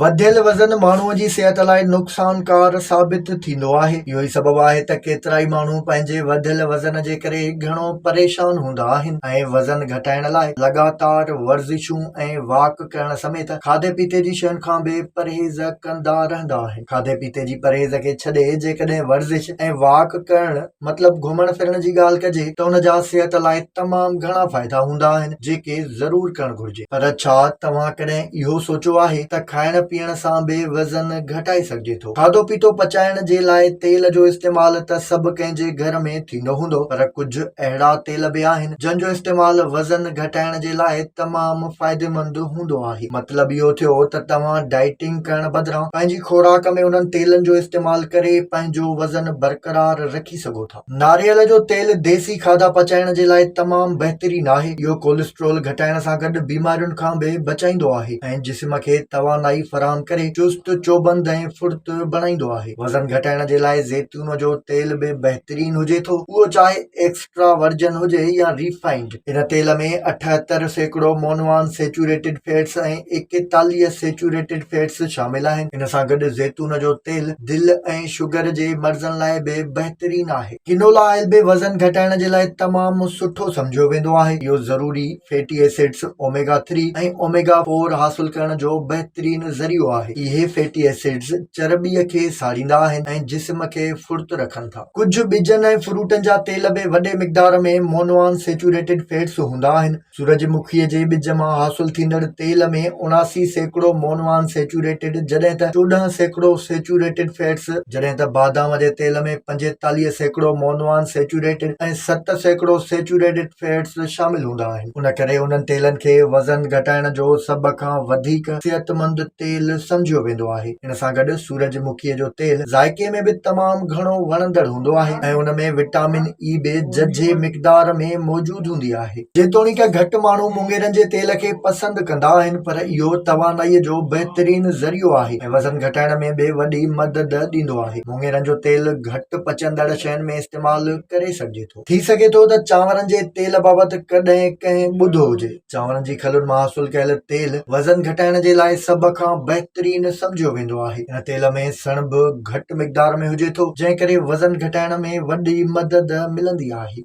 वधियल वज़न माण्हूअ जी सिहत लाइ नुक़सानकार साबित थींदो आहे। इहो ई सबबु आहे त केतिरा ई माण्हू पंहिंजे वधियल वज़न जे करे घणो परेशान हूंदा आहिनि ऐं वज़न घटाइण लाइ लगातार वर्ज़िशूं ऐं वॉक करण समेत खाधे पीते जी शयुनि खां बि परहेज़ कंदा रहंदा आहिनि। खाधे पीते जी परहेज़ खे छॾे जेकॾहिं वर्ज़िश ऐं वॉक करण मतिलबु घुमण फिरण जी ॻाल्हि कजे त उन जा सिहत लाइ तमामु घणा फ़ाइदा हूंदा आहिनि जेके ज़रूर करणु घुर्जे। पर छा तव्हां कॾहिं इहो सोचियो आहे त खाइण पीअण सां बि वज़न घटाए सघिजे थो? खाधो पीतो पचाइण जे लाइ तेल जो इस्तेमालु त सभु कंहिंजे घर में थींदो हूंदो, पर कुझु अहिड़ा तेल बि आहिनि जंहिंजो इस्तेमालु वज़न घटाइण जे लाइ तमामु फ़ाइदेमंद हूंदो आहे। मतिलबु इहो थियो त तव्हां डाइटिंग करण बदिरां पंहिंजी खोराक में उन्हनि तेलनि जो इस्तेमालु करे पंहिंजो वज़न बरक़रार रखी सघो था। नारियल जो तेल देसी खाधा पचाइण जे लाइ तमामु बहितरीनु आहे। इहो कोलेस्ट्रोल घटाइण सां गॾु बीमारियुनि खां बि बचाईंदो आहे ऐं जिस्म खे तवानाई फराहम करे चुस्त चौबंद ऐं फुर्त बणाईंदो आहे। वज़न घटाइण जे लाइ ज़ैतून जो तेल बि बहितरीनु हुजे थो, उहो चाहे एक्स्ट्रा वर्जिन हुजे या रिफाइंड। इन तेल में 78% मोनोअनसैचुरेटेड फैट्स ऐं 41 सैचुरेटेड फैट्स शामिल आहिनि। इन सां गॾु ज़ैतून जो तेल दिलि ऐं शुगर जे मर्ज़नि लाइ बि बहितरीनु आहे। किनोला ऑयल बि वज़न घटाइण जे लाइ तमामु सुठो सम्झियो वेंदो आहे। इहो ज़रूरी फैटी एसिड्स ओमेगा 3 ऐं ओमेगा 4 हासिल करण जो बहितरीनु ज़रियो आहे। इहे फैटी एसिड्स चर्बीअ खे साड़ींदा आहिनि ऐं जिस्म खे फुर्त रखनि था। कुझु ॿिजनि ऐं फ्रूटनि जा तेल बि वॾे मिक़दार में मोनोअनसैचुरेटेड फैट्स हूंदा आहिनि। सूरजमुखीअ जे ॿिज मां हासिल थींदड़ तेल में 79% मोनोअनसैचुरेटेड जॾहिं त 14% सैचुरेटेड फैट्स, जॾहिं त बादाम जे तेल में 45% मोनोअनसैचुरेटेड ऐं 7% सैचुरेटेड फैट्स शामिल हूंदा आहिनि। उन करे उन्हनि तेलनि खे वज़न घटाइण जो सभ खां वधीक सिहतमंद तेल सम्झियो वेंदो आहे। इन सां गॾु सूरजमुखीअ जो तेल ज़ाइके में बि तमामु घणो वणंदड़ हूंदो आहे ऐं उन में विटामिन ई बि झझे मिक़दार में मौजूदु हूंदी आहे। जेतोणीकि घटि माण्हू मुंगेरनि जे तेल खे पसंदि कंदा आहिनि, पर इहो तवानाईअ जो बहितरीनु ज़रियो आहे ऐं वज़न घटाइण में बि वॾी मदद ॾींदो आहे। मुंगेरनि जो तेल घटि पचंदड़ शयुनि में इस्तेमालु करे सघिजे थो। थी सघे थो त चांवरनि जे तेल बाबति कॾहिं कंहिं ॿुधो हुजे। चांवरनि जी खलुनि मां हासिल कयल तेल वज़न घटाइण जे लाइ सभ खां बहितरीनु सम्झियो वेंदो आहे। इन तेल में सणभ घटि मिक़दार में हुजे थो, जंहिं करे वज़न घटाइण में वॾी मदद मिलंदी आहे।